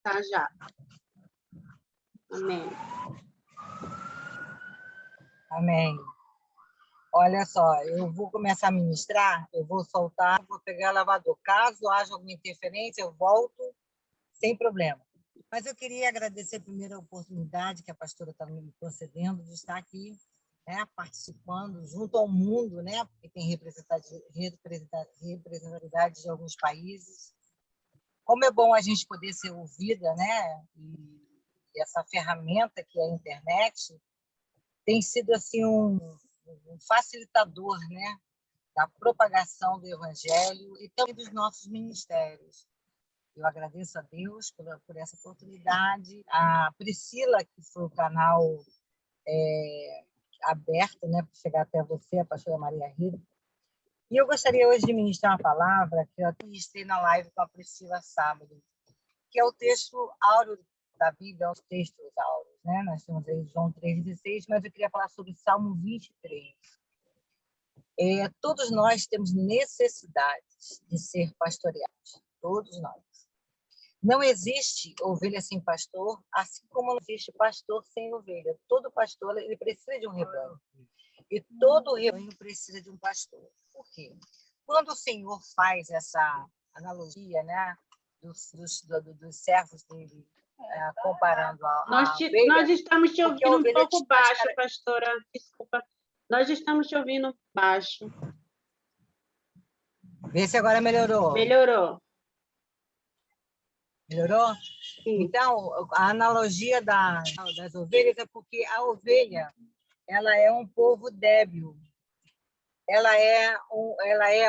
Tá já. Amém. Amém. Olha só, eu vou começar a ministrar, eu vou soltar, vou pegar o lavador. Caso haja alguma interferência, eu volto sem problema. Mas eu queria agradecer primeiro a oportunidade que a pastora está me concedendo de estar aqui, né, participando junto ao mundo, né, porque tem representatividade de alguns países. Como é bom a gente poder ser ouvida, né, e essa ferramenta que é a internet tem sido assim um facilitador, né, da propagação do evangelho e também dos nossos ministérios. Eu agradeço a Deus por essa oportunidade. A Priscila, que foi o canal aberto, né, para chegar até você, a pastora Maria Rita. E eu gostaria hoje de ministrar uma palavra que eu ministrei na live com a Priscila sábado, que é o texto áureo da Bíblia, os textos áureos, né? Nós temos aí João 3,16, mas eu queria falar sobre o Salmo 23. Todos nós temos necessidades de ser pastoreados, todos nós. Não existe ovelha sem pastor, assim como não existe pastor sem ovelha. Todo pastor ele precisa de um rebanho. E todo rebanho precisa de um pastor. Por quê? Quando o Senhor faz essa analogia, né, dos servos dele, comparando a ovelha... Nós estamos te ouvindo um pouco baixo, pastora. Desculpa. Nós estamos te ouvindo baixo. Vê se agora melhorou. Melhorou. Melhorou? Sim. Então, a analogia das ovelhas é porque a ovelha ela é um povo débil. Ela é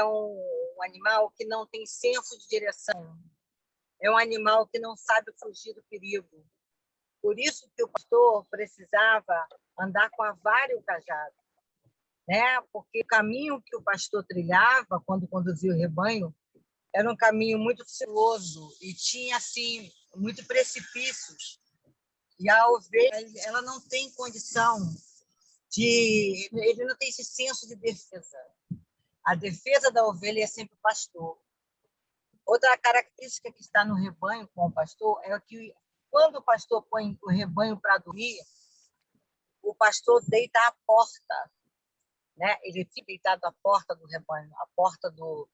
um animal que não tem senso de direção. É um animal que não sabe fugir do perigo. Por isso que o pastor precisava andar com a vara e o cajado, né? Porque o caminho que o pastor trilhava quando conduzia o rebanho era um caminho muito sinuoso e tinha assim muito precipícios. E a ovelha, ela não tem condição ele não tem esse senso de defesa. A defesa da ovelha é sempre o pastor. Outra característica que está no rebanho com o pastor é que quando o pastor põe o rebanho para dormir, o pastor deita à porta, né? Ele fica deitado à porta do rebanho, à porta do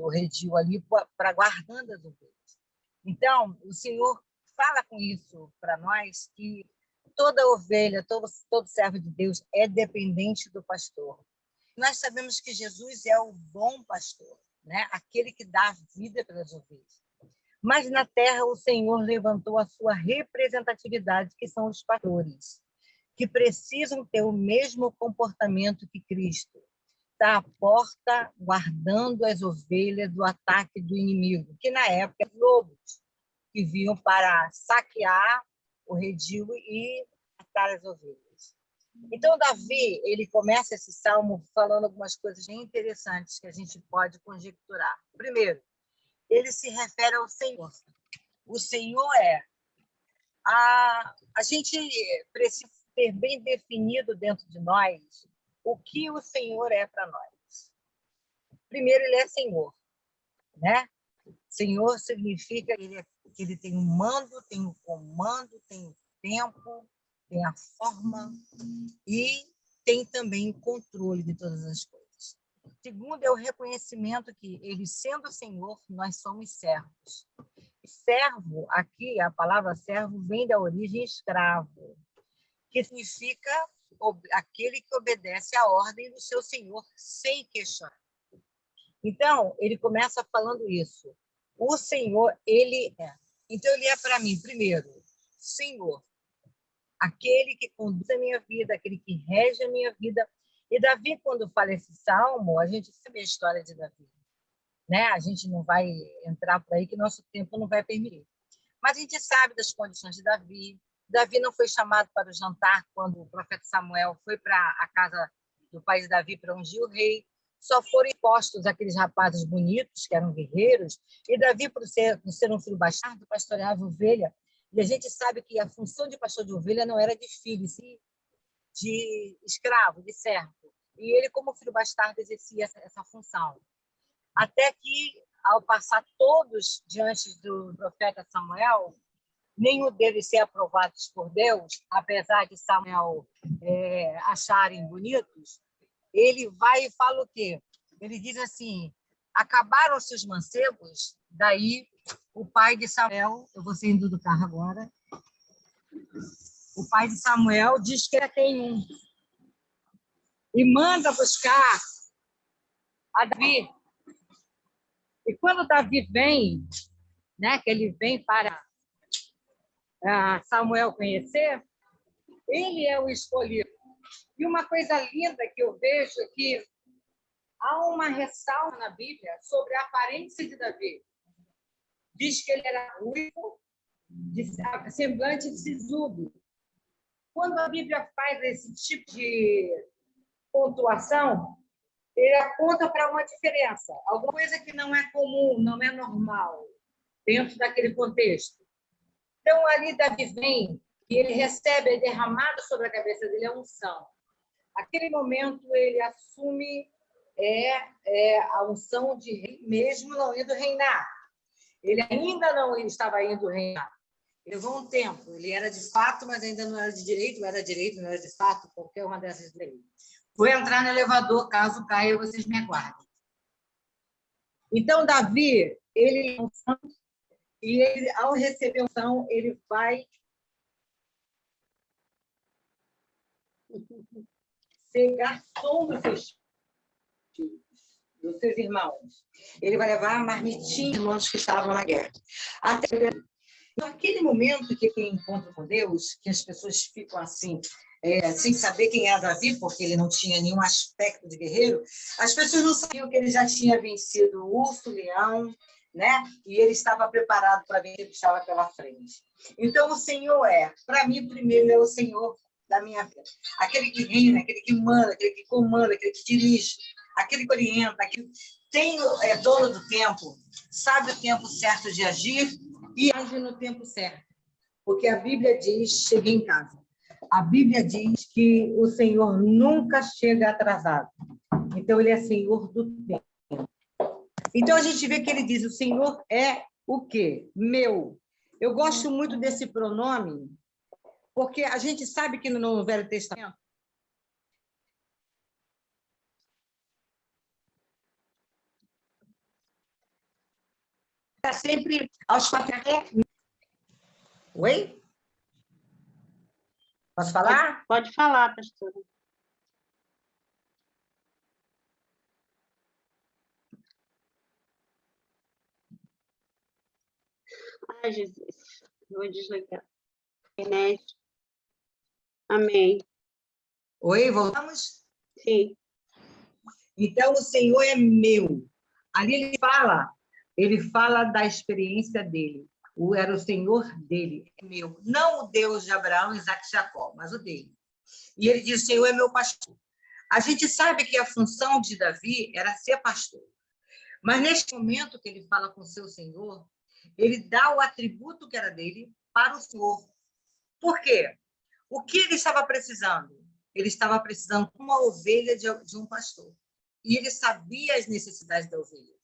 redil ali, para guardando as ovelhas. Então, o Senhor fala com isso para nós, que toda ovelha, todo servo de Deus é dependente do pastor. Nós sabemos que Jesus é o bom pastor, né? Aquele que dá vida pelas ovelhas. Mas na terra o Senhor levantou a sua representatividade, que são os pastores, que precisam ter o mesmo comportamento que Cristo. Está à porta guardando as ovelhas do ataque do inimigo, que na época eram lobos, que vinham para saquear o redil e matar as ovelhas. Então, Davi, ele começa esse salmo falando algumas coisas bem interessantes que a gente pode conjecturar. Primeiro, ele se refere ao Senhor. O Senhor a gente precisa ter bem definido dentro de nós o que o Senhor é para nós. Primeiro, ele é Senhor, né? Senhor significa que ele tem um mando, tem um comando, tem o tempo, tem a forma e tem também o controle de todas as coisas. Segundo, é o reconhecimento que ele, sendo Senhor, nós somos servos. Servo, aqui, a palavra servo vem da origem escravo, que significa aquele que obedece à ordem do seu Senhor sem questionar. Então, ele começa falando isso. O Senhor, ele é. Então, ele é para mim, primeiro, Senhor, aquele que conduz a minha vida, aquele que rege a minha vida. E Davi, quando fala esse salmo, a gente sabe a história de Davi, né? A gente não vai entrar por aí, que nosso tempo não vai permitir. Mas a gente sabe das condições de Davi. Davi não foi chamado para o jantar quando o profeta Samuel foi para a casa do pai de Davi para ungir o rei. Só foram impostos aqueles rapazes bonitos, que eram guerreiros, e Davi, por ser um filho bastardo, pastoreava ovelha. E a gente sabe que a função de pastor de ovelha não era de filho, sim de escravo, de servo. E ele, como filho bastardo, exercia essa função. Até que, ao passar todos diante do profeta Samuel, nenhum deles ser aprovados por Deus, apesar de Samuel acharem bonitos, ele vai e fala o quê? Ele diz assim, acabaram-se os mancebos, daí o pai de Samuel, eu vou saindo do carro agora, o pai de Samuel diz que tem um, e manda buscar a Davi. E quando Davi vem, né, que ele vem para Samuel conhecer, ele é o escolhido. E uma coisa linda que eu vejo é que há uma ressalva na Bíblia sobre a aparência de Davi. Diz que ele era ruivo, de semblante sisudo. Quando a Bíblia faz esse tipo de pontuação, ele aponta para uma diferença, alguma coisa que não é comum, não é normal, dentro daquele contexto. Então, ali Davi vem e ele recebe, é derramado sobre a cabeça dele a unção. Aquele momento, ele assume a unção de rei, mesmo não indo reinar. Ele ainda não estava indo reinar. Levou um tempo. Ele era de fato, mas ainda não era de direito, era direito, não era de fato, qualquer uma dessas leis. Vou entrar no elevador, caso caia, vocês me aguardem. Então, Davi, ele é unção, e ele, ao receber unção, ele vai ser garçom dos seus filhos, dos seus irmãos. Ele vai levar a marmitinha de irmãos que estavam na guerra. Até naquele momento que tem encontro com Deus, que as pessoas ficam assim, sem saber quem era Davi, porque ele não tinha nenhum aspecto de guerreiro, as pessoas não sabiam que ele já tinha vencido o urso, o leão, né? E ele estava preparado para vencer o que estava pela frente. Então, o Senhor para mim, primeiro, é o Senhor da minha vida. Aquele que reina, aquele que manda, aquele que comanda, aquele que dirige, aquele que orienta, aquele que é dono do tempo, sabe o tempo certo de agir e age no tempo certo. Porque a Bíblia diz, cheguei em casa, a Bíblia diz que o Senhor nunca chega atrasado. Então, ele é Senhor do tempo. Então, a gente vê que ele diz, o Senhor é o quê? Meu. Eu gosto muito desse pronome, porque a gente sabe que no Velho Testamento está sempre aos patriarcas. Oi? Posso falar? Pode falar, pastora. Ai, Jesus. Vou desligar. Internet. Amém. Oi, voltamos? Sim. Então, o Senhor é meu. Ali ele fala da experiência dele. Era o Senhor dele, é meu. Não o Deus de Abraão, Isaac e Jacó, mas o dele. E ele diz, o Senhor é meu pastor. A gente sabe que a função de Davi era ser pastor. Mas neste momento que ele fala com o seu Senhor, ele dá o atributo que era dele para o Senhor. Por quê? O que ele estava precisando? Ele estava precisando de uma ovelha de um pastor. E ele sabia as necessidades da ovelha.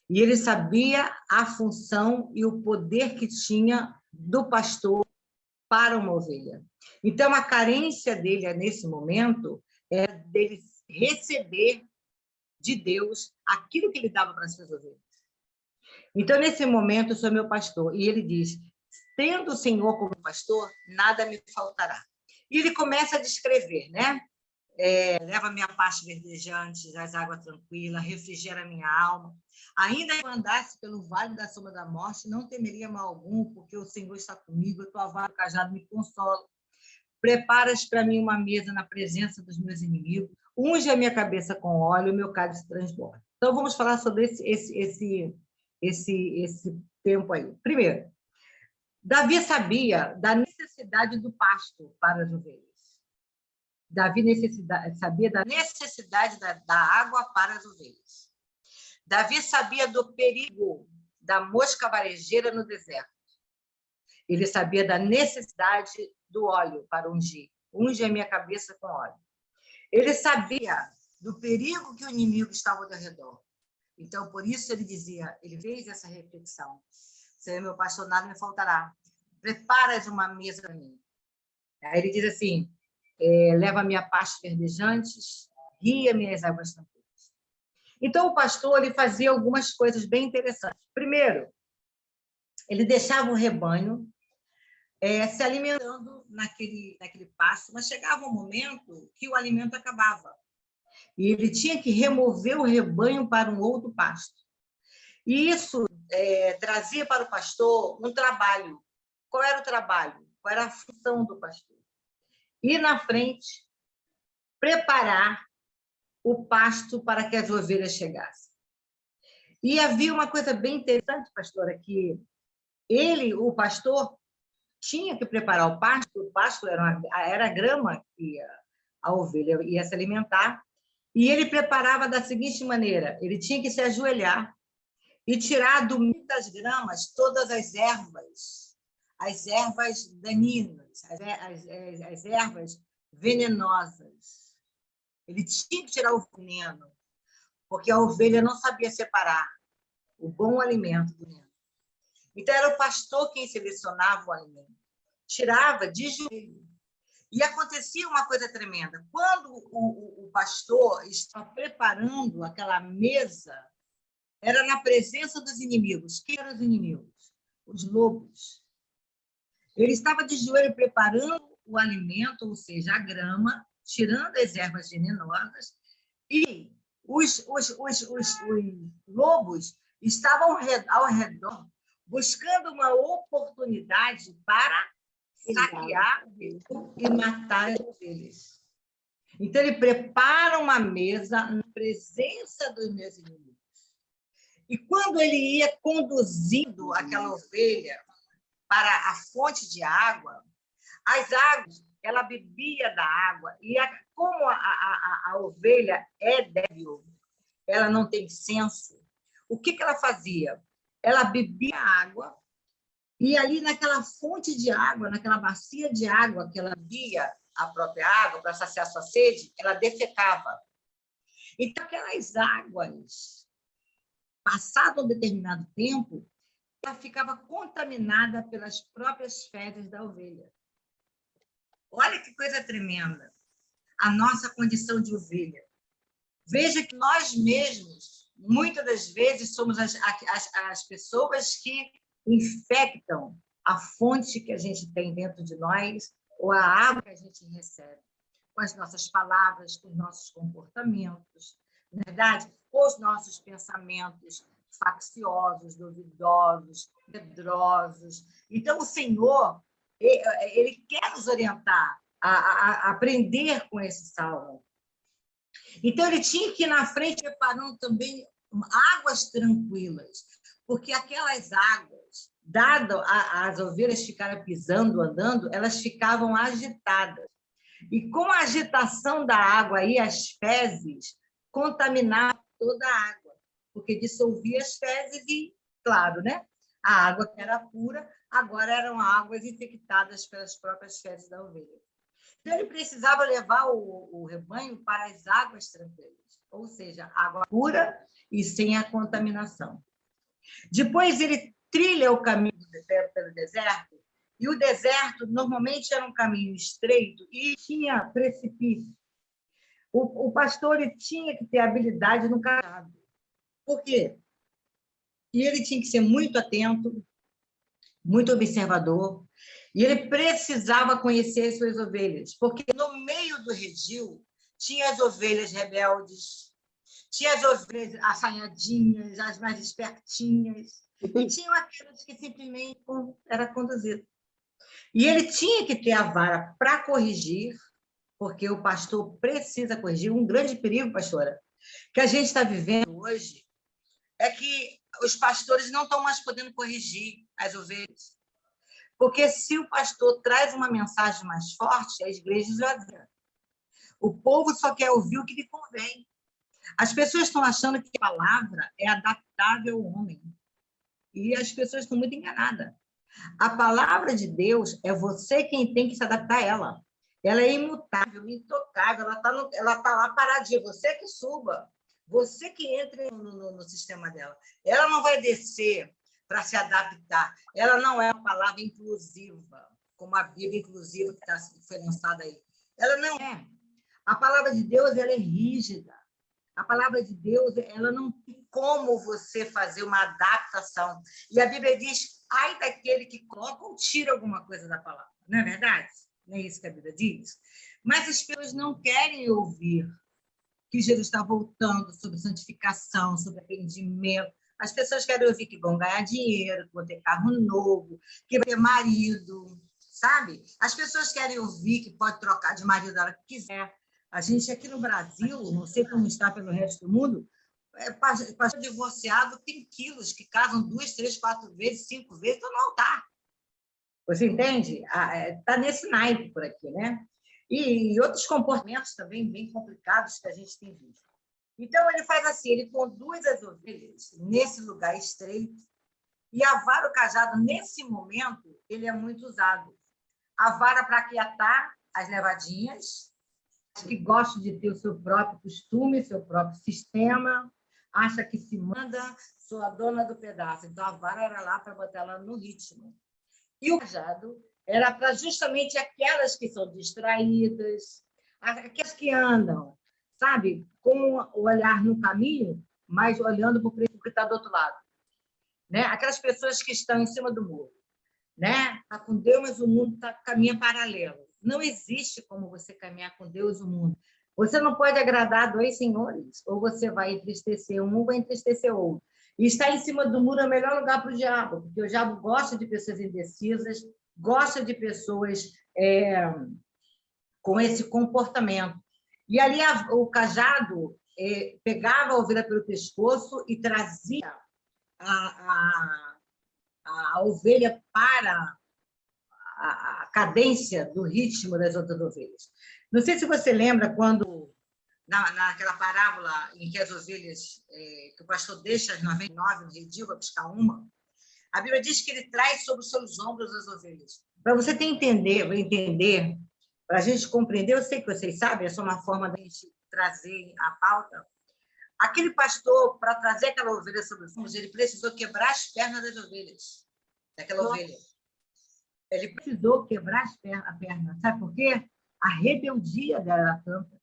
E ele sabia a função e o poder que tinha do pastor para uma ovelha. Então, a carência dele, nesse momento, é dele receber de Deus aquilo que ele dava para as suas ovelhas. Então, nesse momento, eu sou meu pastor. E ele diz, tendo o Senhor como pastor, nada me faltará. E ele começa a descrever, né? Leva minha parte verdejante, as águas tranquilas, refrigera minha alma. Ainda que eu andasse pelo vale da sombra da morte, não temeria mal algum, porque o Senhor está comigo, a tua vara e o cajado me consolam. Preparas para mim uma mesa na presença dos meus inimigos, unge a minha cabeça com óleo, o meu cálice transborda. Então, vamos falar sobre esse tempo aí. Primeiro, Davi sabia da necessidade do pasto para as ovelhas. Davi sabia da necessidade da água para as ovelhas. Davi sabia do perigo da mosca varejeira no deserto. Ele sabia da necessidade do óleo para ungir. Unge a minha cabeça com óleo. Ele sabia do perigo que o inimigo estava ao redor. Então, por isso ele dizia, ele fez essa reflexão. Senhor, meu pastor, nada me faltará. preparas uma mesa para mim. Aí ele diz assim, leva-me a pastos verdejantes, guia-me às águas tranquilas. Então, o pastor ele fazia algumas coisas bem interessantes. Primeiro, ele deixava o rebanho se alimentando naquele pasto, mas chegava um momento que o alimento acabava. E ele tinha que remover o rebanho para um outro pasto. E isso trazia para o pastor um trabalho. Qual era o trabalho? Qual era a função do pastor? Ir na frente, preparar o pasto para que as ovelhas chegassem. E havia uma coisa bem interessante, pastora, que o pastor, tinha que preparar o pasto era a grama que a ovelha ia se alimentar, e ele preparava da seguinte maneira, ele tinha que se ajoelhar e tirar do meio das gramas todas as ervas daninhas, as ervas venenosas. Ele tinha que tirar o veneno, porque a ovelha não sabia separar o bom alimento do veneno. Então, era o pastor quem selecionava o alimento, tirava de joelho. E acontecia uma coisa tremenda. Quando o pastor estava preparando aquela mesa, era na presença dos inimigos. Quem eram os inimigos? Os lobos. Ele estava de joelho preparando o alimento, ou seja, a grama, tirando as ervas venenosas, e os lobos estavam ao redor, buscando uma oportunidade para saquear e matar as ovelhas. Então, ele prepara uma mesa na presença dos meus inimigos. E quando ele ia conduzindo aquela ovelha para a fonte de água, as águas, ela bebia da água, e como a ovelha é débil, ela não tem senso, o que ela fazia? Ela bebia água, e ali naquela fonte de água, naquela bacia de água que ela bebia a própria água para saciar sua sede, ela defecava. Então, aquelas águas, passado um determinado tempo, ela ficava contaminada pelas próprias fezes da ovelha. Olha que coisa tremenda, a nossa condição de ovelha. Veja que nós mesmos, muitas das vezes, somos as pessoas que infectam a fonte que a gente tem dentro de nós ou a água que a gente recebe, com as nossas palavras, com os nossos comportamentos, na verdade, com os nossos pensamentos facciosos, duvidosos, medrosos. Então, o Senhor, ele quer nos orientar a aprender com esse salmo. Então, ele tinha que ir na frente preparando também águas tranquilas, porque aquelas águas, dado as ovelhas ficarem pisando, andando, elas ficavam agitadas. E com a agitação da água e as fezes, contaminava toda a água, porque dissolvia as fezes e, claro, né? A água que era pura, agora eram águas infectadas pelas próprias fezes da ovelha. Então, ele precisava levar o rebanho para as águas tranquilas, ou seja, água pura e sem a contaminação. Depois, ele trilha o caminho pelo deserto, e o deserto normalmente era um caminho estreito e tinha precipício. O pastor ele tinha que ter habilidade no cajado. Por quê? E ele tinha que ser muito atento, muito observador, e ele precisava conhecer as suas ovelhas, porque no meio do redil tinha as ovelhas rebeldes, tinha as ovelhas assanhadinhas, as mais espertinhas, e tinham aquelas que simplesmente era conduzido. E ele tinha que ter a vara para corrigir, porque o pastor precisa corrigir. Um grande perigo, pastora, que a gente está vivendo hoje é que os pastores não estão mais podendo corrigir as ovelhas. Porque se o pastor traz uma mensagem mais forte, a igreja esvazia. O povo só quer ouvir o que lhe convém. As pessoas estão achando que a palavra é adaptável ao homem. E as pessoas estão muito enganadas. A palavra de Deus é você quem tem que se adaptar a ela. Ela é imutável, intocável, ela tá lá paradinha. Você que suba, você que entre no sistema dela. Ela não vai descer para se adaptar. Ela não é uma palavra inclusiva, como a Bíblia inclusiva que foi lançada aí. Ela não é. A palavra de Deus ela é rígida. A palavra de Deus ela não tem como você fazer uma adaptação. E a Bíblia diz, ai daquele que coloca ou tira alguma coisa da palavra. Não é verdade? Não é isso que a Bíblia diz? Mas as pessoas não querem ouvir que Jesus está voltando sobre santificação, sobre arrependimento. As pessoas querem ouvir que vão ganhar dinheiro, que vão ter carro novo, que vai ter marido, sabe? As pessoas querem ouvir que pode trocar de marido a hora que quiser. A gente aqui no Brasil, não sei como está pelo resto do mundo, pastor divorciado tem quilos que casam 2, 3, 4 vezes, 5 vezes, estão no altar. Você entende? Está nesse naipe por aqui, né? E outros comportamentos também bem complicados que a gente tem visto. Então, ele faz assim, ele conduz as ovelhas nesse lugar estreito e a vara, o cajado, nesse momento, ele é muito usado. A vara para aquietar as levadinhas, que gostam de ter o seu próprio costume, seu próprio sistema, acha que se manda, sou a dona do pedaço. Então, a vara era lá para botar ela no ritmo. E o cajado era para justamente aquelas que são distraídas, aquelas que andam, sabe, com o olhar no caminho, mas olhando para o que está do outro lado. Né? Aquelas pessoas que estão em cima do muro. Né? Está com Deus, mas o mundo caminha paralelo. Não existe como você caminhar com Deus e o mundo. Você não pode agradar dois senhores, ou você vai entristecer um ou vai entristecer o outro. E estar em cima do muro é o melhor lugar para o diabo, porque o diabo gosta de pessoas indecisas, gosta de pessoas com esse comportamento. E ali o cajado pegava a ovelha pelo pescoço e trazia a ovelha para a cadência do ritmo das outras ovelhas. Não sei se você lembra quando, naquela parábola em que as ovelhas, que o pastor deixa as 99 no redil para buscar uma, a Bíblia diz que ele traz sobre os seus ombros as ovelhas. Para você entender, para a gente compreender, eu sei que vocês sabem, é só uma forma da gente trazer a pauta. Aquele pastor, para trazer aquela ovelha sobre os ombros, ele precisou quebrar as pernas das ovelhas, daquela ovelha. Ele precisou quebrar a perna. Sabe por quê? A rebeldia dela era tanta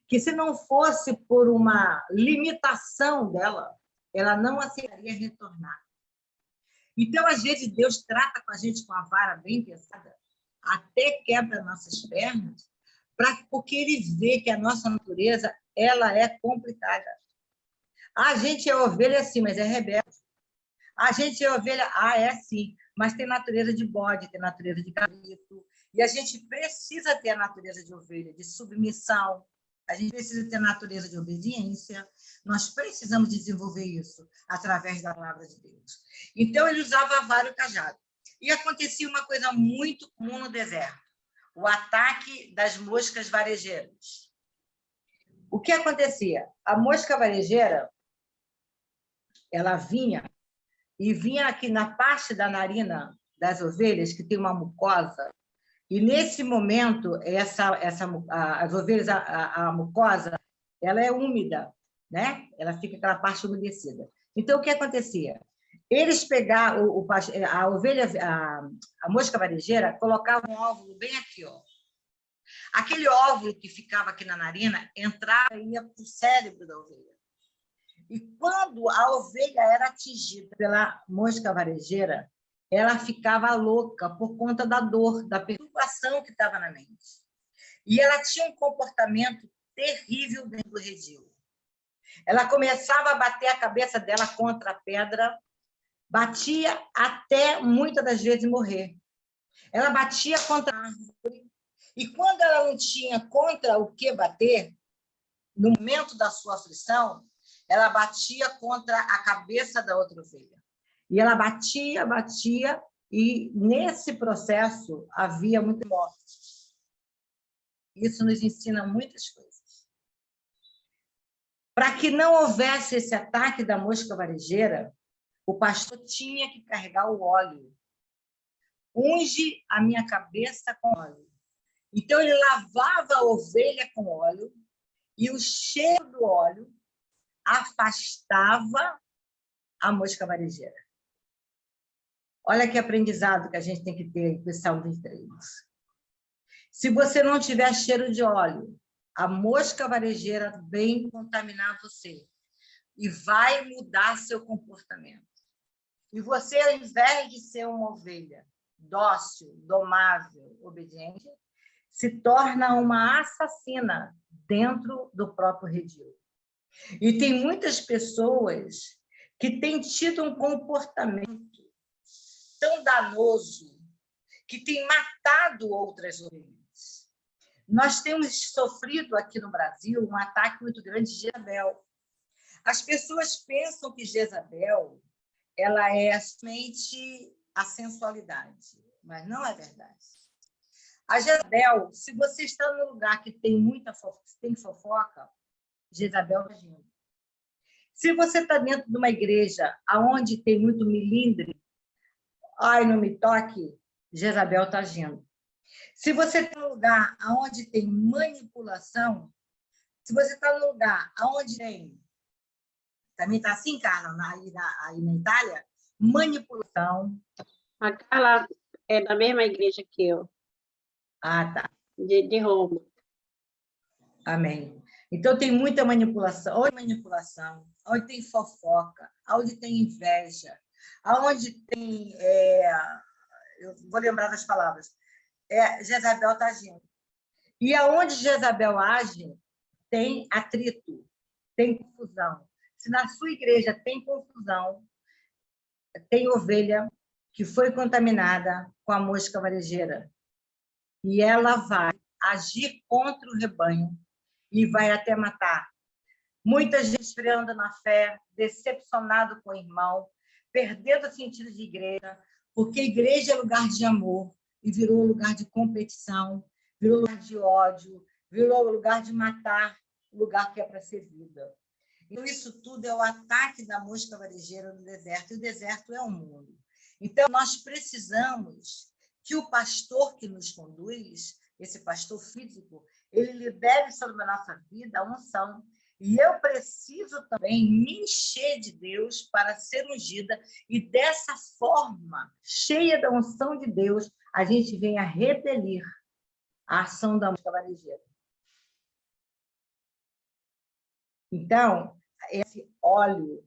que, se não fosse por uma limitação dela, ela não aceitaria retornar. Então, às vezes, Deus trata com a gente com a vara bem pesada, até quebra nossas pernas, porque Ele vê que a nossa natureza ela é complicada. A gente é ovelha, sim, mas é rebelde. A gente é ovelha, é sim, mas tem natureza de bode, tem natureza de cabrito. E a gente precisa ter a natureza de ovelha, de submissão. A gente precisa ter a natureza de obediência. Nós precisamos desenvolver isso através da palavra de Deus. Então, ele usava a vara e o cajado. E acontecia uma coisa muito comum no deserto: o ataque das moscas varejeiras. O que acontecia? A mosca varejeira, ela vinha aqui na parte da narina das ovelhas, que tem uma mucosa, e nesse momento as ovelhas, a mucosa, ela é úmida, né? Ela fica aquela parte umedecida. Então, o que acontecia? Eles pegavam a ovelha, a mosca varejeira, colocavam um óvulo bem aqui, ó. Aquele óvulo que ficava aqui na narina entrava e ia para o cérebro da ovelha. E quando a ovelha era atingida pela mosca varejeira, ela ficava louca por conta da dor, da perturbação que estava na mente. E ela tinha um comportamento terrível dentro do redil. Ela começava a bater a cabeça dela contra a pedra, batia até, muitas das vezes, morrer. Ela batia contra a árvore, e quando ela não tinha contra o que bater, no momento da sua aflição, ela batia contra a cabeça da outra ovelha. E ela batia, e nesse processo havia muita morte. Isso nos ensina muitas coisas. Para que não houvesse esse ataque da mosca varejeira, o pastor tinha que carregar o óleo. Unge a minha cabeça com óleo. Então, ele lavava a ovelha com óleo, e o cheiro do óleo afastava a mosca varejeira. Olha que aprendizado que a gente tem que ter com esse Salmo 23. Se você não tiver cheiro de óleo, a mosca varejeira vem contaminar você e vai mudar seu comportamento. E você, ao invés de ser uma ovelha dócil, domável, obediente, se torna uma assassina dentro do próprio redil. E tem muitas pessoas que têm tido um comportamento tão danoso que tem matado outras ovelhas. Nós temos sofrido aqui no Brasil um ataque muito grande de Jezabel. As pessoas pensam que Jezabel ela é somente a sensualidade, mas não é verdade. A Jezabel, se você está num lugar que tem muita fofoca, Jezabel está agindo. Se você está dentro de uma igreja onde tem muito milindre, ai, não me toque, Jezabel está agindo. Se você está num lugar onde tem manipulação, se você está num lugar onde tem... Também está assim, Carla, aí na Itália? Manipulação. A Carla é da mesma igreja que eu. Ah, tá. De Roma. Amém. Então, tem muita manipulação. Onde tem fofoca, onde tem inveja, onde tem... eu vou lembrar das palavras. Jezabel está agindo. E aonde Jezabel age, tem atrito, tem confusão. Se na sua igreja tem confusão, tem ovelha que foi contaminada com a mosca varejeira. E ela vai agir contra o rebanho e vai até matar. Muita gente esfriando na fé, decepcionado com o irmão, perdendo o sentido de igreja, porque igreja é lugar de amor e virou lugar de competição, virou lugar de ódio, virou lugar de matar, lugar que é para ser vida. Então, isso tudo é o ataque da mosca varejeira no deserto, e o deserto é o mundo. Então, nós precisamos que o pastor que nos conduz, esse pastor físico, ele libere sobre a nossa vida a unção. E eu preciso também me encher de Deus para ser ungida, e dessa forma, cheia da unção de Deus, a gente venha repelir a ação da mosca varejeira. Então, esse óleo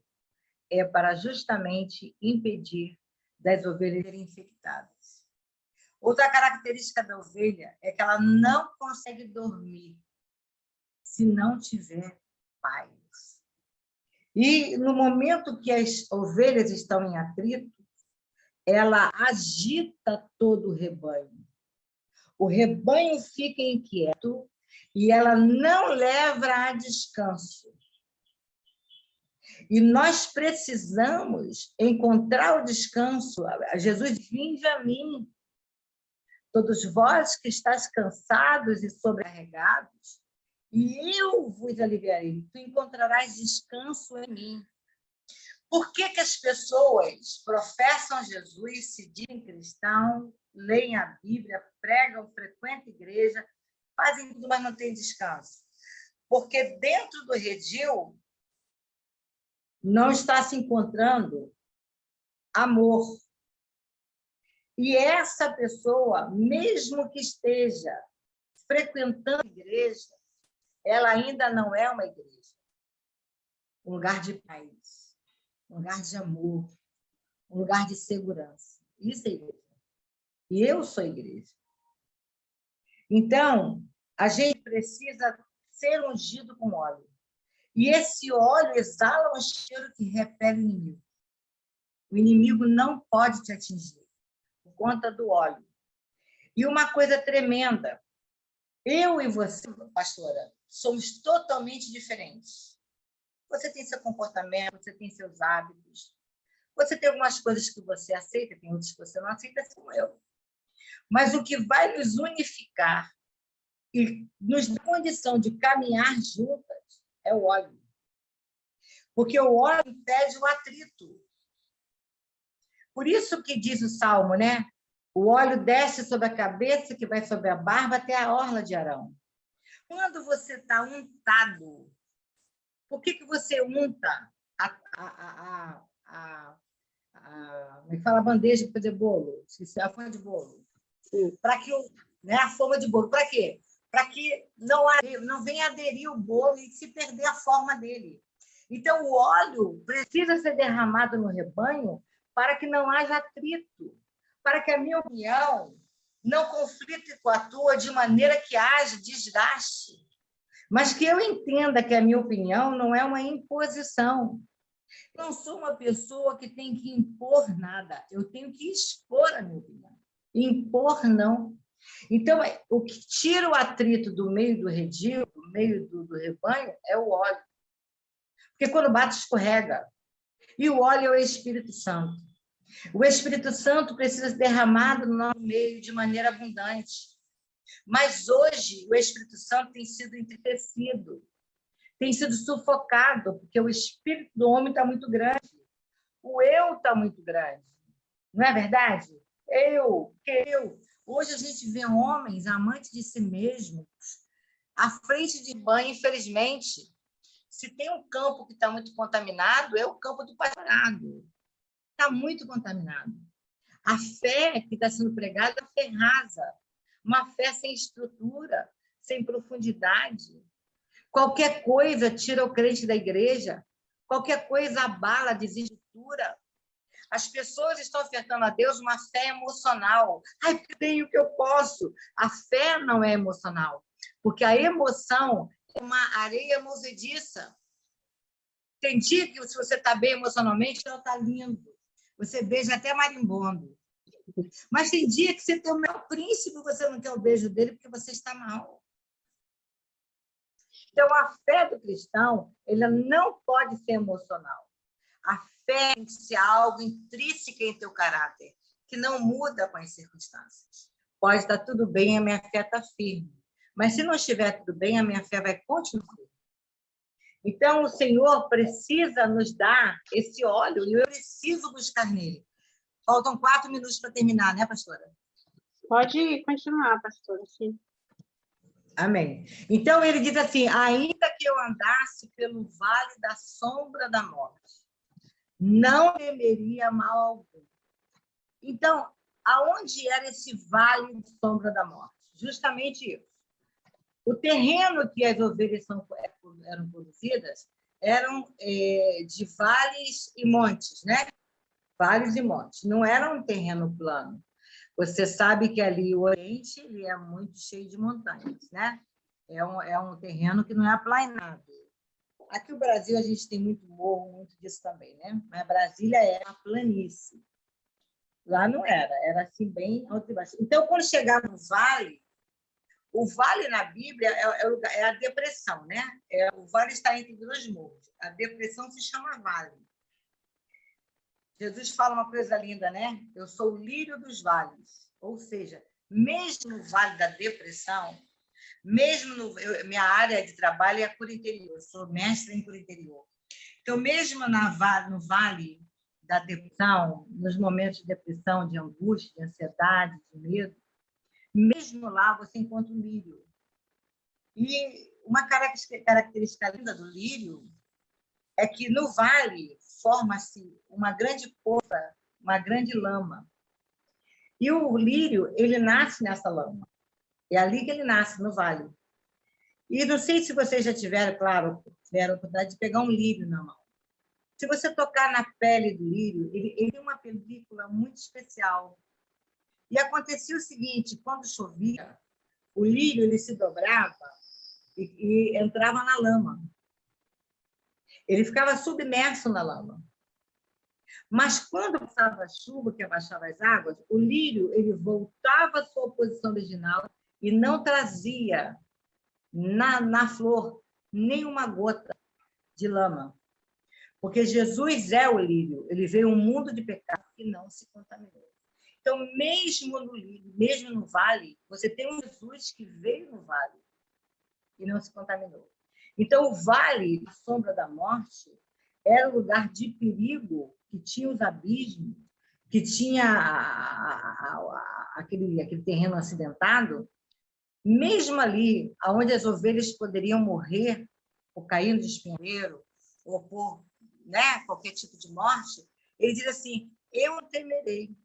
é para justamente impedir das ovelhas serem infectadas. Outra característica da ovelha é que ela não consegue dormir se não tiver paz. E no momento que as ovelhas estão em atrito, ela agita todo o rebanho. O rebanho fica inquieto e ela não leva a descanso. E nós precisamos encontrar o descanso. Jesus, vinde a mim, todos vós que estáis cansados e sobrecarregados, e eu vos aliviarei. Tu encontrarás descanso em mim. Por que as pessoas professam Jesus, se dizem cristão, leem a Bíblia, pregam, frequentam a igreja, fazem tudo, mas não têm descanso? Porque dentro do redil não está se encontrando amor. E essa pessoa, mesmo que esteja frequentando a igreja, ela ainda não é uma igreja. Um lugar de paz, um lugar de amor, um lugar de segurança. Isso é igreja. E eu sou igreja. Então, a gente precisa ser ungido com óleo. E esse óleo exala um cheiro que repele o inimigo. O inimigo não pode te atingir por conta do óleo. E uma coisa tremenda, eu e você, pastora, somos totalmente diferentes. Você tem seu comportamento, você tem seus hábitos, você tem algumas coisas que você aceita, tem outras que você não aceita, como eu. Mas o que vai nos unificar e nos dar condição de caminhar juntas é o óleo. Porque o óleo impede o atrito. Por isso que diz o Salmo, né? O óleo desce sobre a cabeça, que vai sobre a barba, até a orla de Arão. Quando você está untado, por que você unta como é que fala? A bandeja para fazer bolo. Esqueci, a forma de bolo. Para que a forma de bolo. Para quê? Para que não venha aderir o bolo e se perder a forma dele. Então, o óleo precisa ser derramado no rebanho para que não haja atrito, para que a minha opinião não conflite com a tua de maneira que haja desgaste, mas que eu entenda que a minha opinião não é uma imposição. Eu não sou uma pessoa que tem que impor nada, eu tenho que expor a minha opinião. Impor, não. Então, o que tira o atrito do meio do redil, do meio do rebanho, é o óleo. Porque quando bate, escorrega. E o óleo é o Espírito Santo. O Espírito Santo precisa ser derramado no nosso meio de maneira abundante. Mas hoje, o Espírito Santo tem sido entristecido, tem sido sufocado, porque o espírito do homem está muito grande. O eu está muito grande. Não é verdade? Eu. Hoje a gente vê homens amantes de si mesmos à frente de banho, infelizmente. Se tem um campo que está muito contaminado, é o campo do pastorado. Está muito contaminado. A fé que está sendo pregada é uma fé rasa, uma fé sem estrutura, sem profundidade. Qualquer coisa tira o crente da igreja, qualquer coisa abala a desestrutura. As pessoas estão ofertando a Deus uma fé emocional. Ai, porque eu tenho o que eu posso. A fé não é emocional, porque a emoção é uma areia movediça. Tem dia que, se você está bem emocionalmente, ela está lindo. Você beija até marimbondo. Mas tem dia que você tem o meu príncipe e você não quer o beijo dele porque você está mal. Então, a fé do cristão, ela não pode ser emocional. A fé tem que ser algo intrínseco em teu caráter, que não muda com as circunstâncias. Pode estar tudo bem, a minha fé está firme. Mas se não estiver tudo bem, a minha fé vai continuar. Então, o Senhor precisa nos dar esse óleo e eu preciso buscar nele. Faltam 4 minutos para terminar, né, pastora? Pode continuar, pastora, sim. Amém. Então, ele diz assim, ainda que eu andasse pelo vale da sombra da morte, não temeria mal algum. Então, aonde era esse vale da sombra da morte? Justamente isso. O terreno que as ovelhas eram produzidas eram de vales e montes, né? Vales e montes. Não era um terreno plano. Você sabe que ali o Oriente ele é muito cheio de montanhas, né? É um terreno que não é aplainado. Aqui no Brasil a gente tem muito morro, muito disso também, né? Mas Brasília é uma planície. Lá não era, era assim bem alto e baixo. Então, quando chegava no vale, o vale na Bíblia é a depressão, né? O vale está entre 2 morros. A depressão se chama vale. Jesus fala uma coisa linda, né? Eu sou o lírio dos vales. Ou seja, mesmo no vale da depressão, minha área de trabalho é a cura interior. Eu sou mestre em cura interior. Então, mesmo no vale da depressão, nos momentos de depressão, de angústia, de ansiedade, de medo, mesmo lá você encontra o lírio. E uma característica linda do lírio é que no vale forma-se uma grande poça, uma grande lama. E o lírio, ele nasce nessa lama. É ali que ele nasce, no vale. E não sei se vocês já tiveram a oportunidade de pegar um lírio na mão. Se você tocar na pele do lírio, ele tem uma película muito especial. E acontecia o seguinte, quando chovia, o lírio ele se dobrava e entrava na lama. Ele ficava submerso na lama. Mas quando passava a chuva, que abaixava as águas, o lírio ele voltava à sua posição original e não trazia na flor nenhuma gota de lama. Porque Jesus é o lírio, ele veio um mundo de pecado que não se contaminou. Então, mesmo no lírio, mesmo no vale, você tem um Jesus que veio no vale e não se contaminou. Então, o vale, a sombra da morte, era o lugar de perigo que tinha os abismos, que tinha aquele terreno acidentado. Mesmo ali, onde as ovelhas poderiam morrer por cair de espinheiro ou por qualquer tipo de morte, ele diz assim, eu temerei.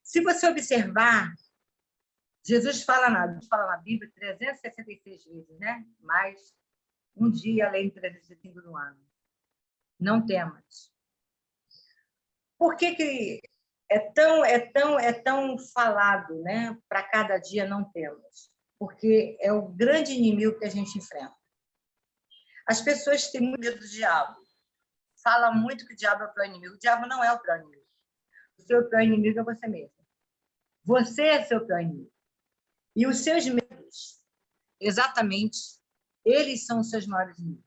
Se você observar, Jesus fala na Bíblia 366 vezes, né? Mais um dia além de 365 no ano. Não temas. Por que é tão falado, né? Para cada dia não temos? Porque é o grande inimigo que a gente enfrenta. As pessoas têm muito medo do diabo. Fala muito que o diabo é o pior inimigo. O diabo não é o pior inimigo. O seu pior inimigo é você mesmo. Você é seu pior inimigo. E os seus medos, exatamente, eles são os seus maiores inimigos.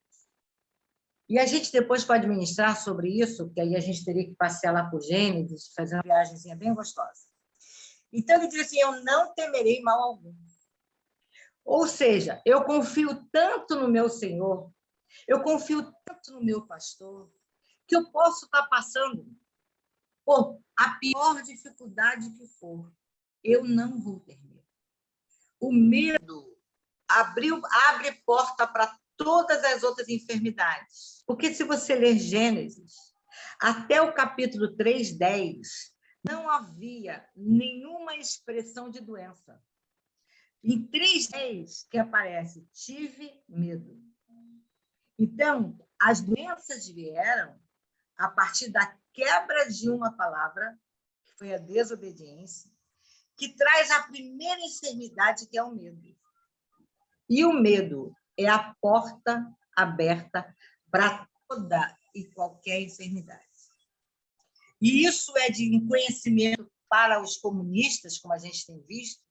E a gente depois pode ministrar sobre isso, porque aí a gente teria que passear lá por Gênesis, fazer uma viagemzinha bem gostosa. Então, ele diz assim, eu não temerei mal algum. Ou seja, eu confio tanto no meu Senhor, eu confio tanto no meu pastor, que eu posso estar passando por a pior dificuldade que for. Eu não vou ter medo. O medo abre porta para todas as outras enfermidades. Porque se você ler Gênesis, até o capítulo 3:10, não havia nenhuma expressão de doença. Em 3:10 que aparece, tive medo. Então, as doenças vieram a partir da quebra de uma palavra, que foi a desobediência, que traz a primeira enfermidade, que é o medo. E o medo é a porta aberta para toda e qualquer enfermidade. E isso é de um conhecimento para os comunistas, como a gente tem visto,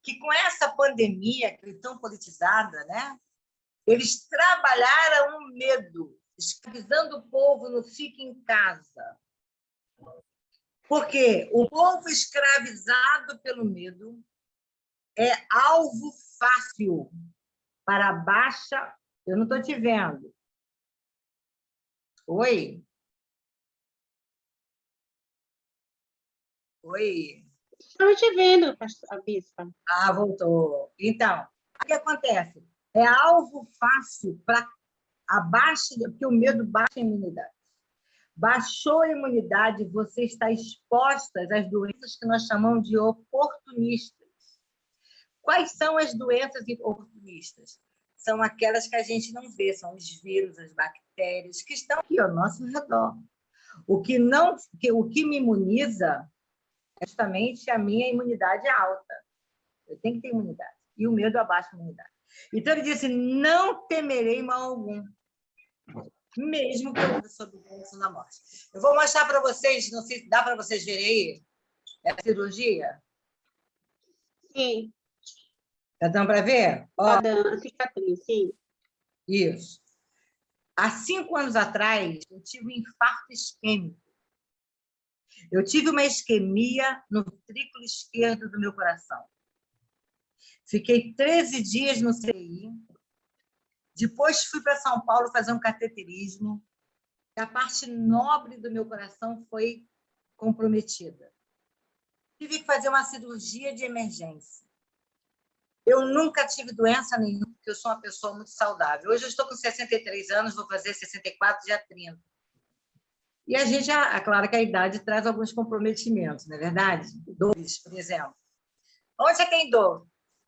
que com essa pandemia tão politizada, né, eles trabalharam o medo, escravizando o povo no fique em casa. Porque o povo escravizado pelo medo é alvo fácil para a baixa. Eu não estou te vendo. Oi? Oi? Estamos te vendo, a bispa. Ah, voltou. Então, o que acontece? É alvo fácil para a baixa, porque o medo baixa a imunidade. Baixou a imunidade, você está exposta às doenças que nós chamamos de oportunistas. Quais são as doenças oportunistas? São aquelas que a gente não vê, são os vírus, as bactérias, que estão aqui ao nosso redor. O que me imuniza é justamente a minha imunidade alta. Eu tenho que ter imunidade. E o medo abaixa a imunidade. Então, ele disse, não temerei mal algum, mesmo que eu ande sob o veneno da morte. Eu vou mostrar para vocês, não sei se dá para vocês verem aí, a cirurgia. Sim. Está dando para ver? Está dando a cicatriz, sim. Isso. Há 5 anos atrás, eu tive um infarto isquêmico. Eu tive uma isquemia no ventrículo esquerdo do meu coração. Fiquei 13 dias no CTI. Depois fui para São Paulo fazer um cateterismo. E a parte nobre do meu coração foi comprometida. Tive que fazer uma cirurgia de emergência. Eu nunca tive doença nenhuma, porque eu sou uma pessoa muito saudável. Hoje eu estou com 63 anos, vou fazer 64, dia 30. E a gente, é claro que a idade traz alguns comprometimentos, não é verdade? Dores, por exemplo. Onde você tem dor?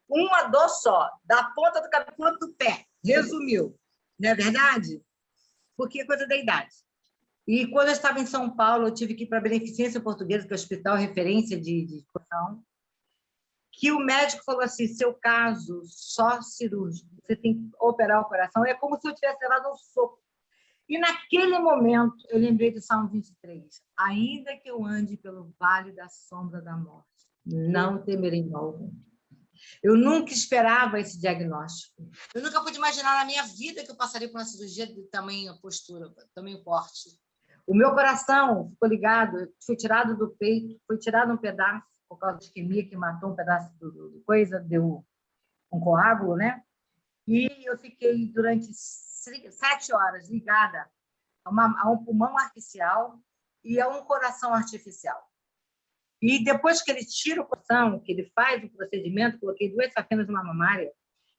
Uma dor só, da ponta do cabelo do pé. Resumiu. Não é verdade? Porque é coisa da idade. E quando eu estava em São Paulo, eu tive que ir para a Beneficência Portuguesa, que é o hospital referência de coração, que o médico falou assim, seu caso, só cirúrgico, você tem que operar o coração. É como se eu tivesse levado um soco. E naquele momento, eu lembrei do Salmo 23. Ainda que eu ande pelo vale da sombra da morte, não temerei mal algum. Eu nunca esperava esse diagnóstico. Eu nunca pude imaginar na minha vida que eu passaria por uma cirurgia de tamanho postura, tamanho porte. O meu coração ficou ligado, foi tirado do peito, foi tirado um pedaço, por causa de isquemia, que matou um pedaço do coisa, deu um coágulo, né? E eu fiquei durante 7 horas ligada a um pulmão artificial e a um coração artificial. E depois que ele tira o coração, que ele faz o procedimento, coloquei 2 safinas numa mamária,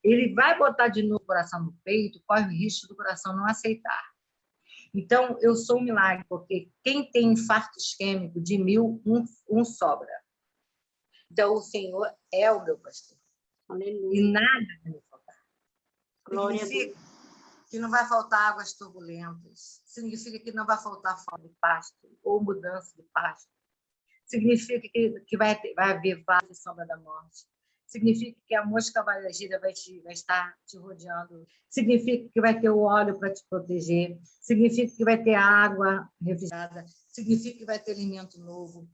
ele vai botar de novo o coração no peito, corre o risco do coração não aceitar. Então, eu sou um milagre, porque quem tem infarto isquêmico de 1000, um sobra. Então, o Senhor é o meu pastor. Aleluia. E nada vai me faltar. Glória a Significa que não vai faltar águas turbulentas. Significa que não vai faltar falta de pasto ou mudança de pasto. Significa que vai haver vale de sombra da morte. Significa que a mosca baragira vai estar te rodeando. Significa que vai ter o óleo para te proteger. Significa que vai ter água refrigerada. Significa que vai ter alimento novo.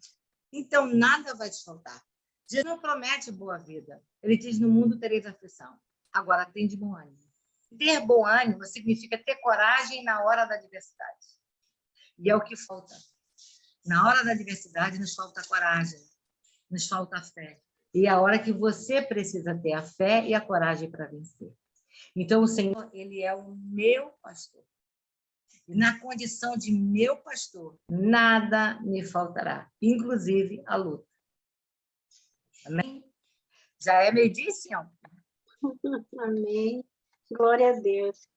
Então, nada vai te faltar. Jesus não promete boa vida. Ele diz, no mundo tereis aflição. Agora, tem de bom ânimo. Ter bom ânimo significa ter coragem na hora da adversidade. E é o que falta. Na hora da adversidade, nos falta coragem, nos falta fé. E é a hora que você precisa ter a fé e a coragem para vencer. Então, o Senhor, ele é o meu pastor. E na condição de meu pastor, nada me faltará, inclusive a luta. Amém? Já é meio-dia, senhor? Amém. Glória a Deus.